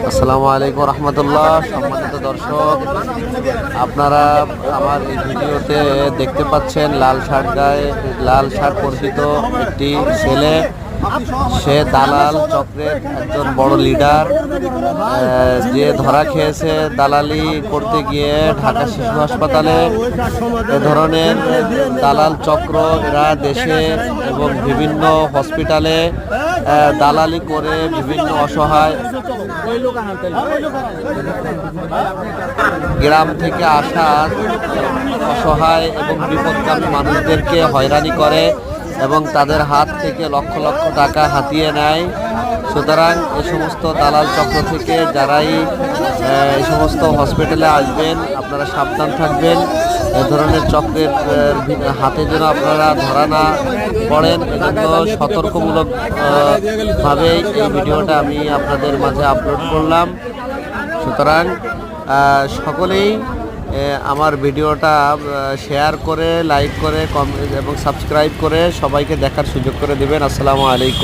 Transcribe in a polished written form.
আসসালামু আলাইকুম রহমতুল্লাহ। সম্মানিত দর্শক, আপনারা আমার এই ভিডিওতে দেখতে পাচ্ছেন লাল শার্ট পরিহিত একটি ছেলে। সে দালাল চক্রের একজন বড় লিডার, যে ধরা খেয়েছে দালালি করতে গিয়ে ঢাকা শিশু হাসপাতালে। এ ধরনের দালাল চক্র এরা দেশে এবং বিভিন্ন হসপিটালে দালালি করে বিভিন্ন অসহায় গ্রাম থেকে আসা অসহায় এবং বিপদগামী মানুষদেরকে হয়রানি করে এবং তাদের হাত থেকে লক্ষ লক্ষ টাকা হাতিয়ে নেয়। সুতরাং এই সমস্ত দালাল চক্র থেকে যারাই এই সমস্ত হসপিটালে আসবেন, আপনারা সাবধান থাকবেন। এ ধরনের চক্রের হাতে যেন আপনারা ধরা না পড়েন, এজন্য সতর্কমূলক ভাবে এই ভিডিওটা আমি আপনাদের মাঝে আপলোড করলাম। সুতরাং সকলেই আমার ভিডিওটা শেয়ার করে, লাইক করে, কমেন্ট এবং সাবস্ক্রাইব করে সবাইকে দেখার সুযোগ করে দিবেন। আসসালামু আলাইকুম।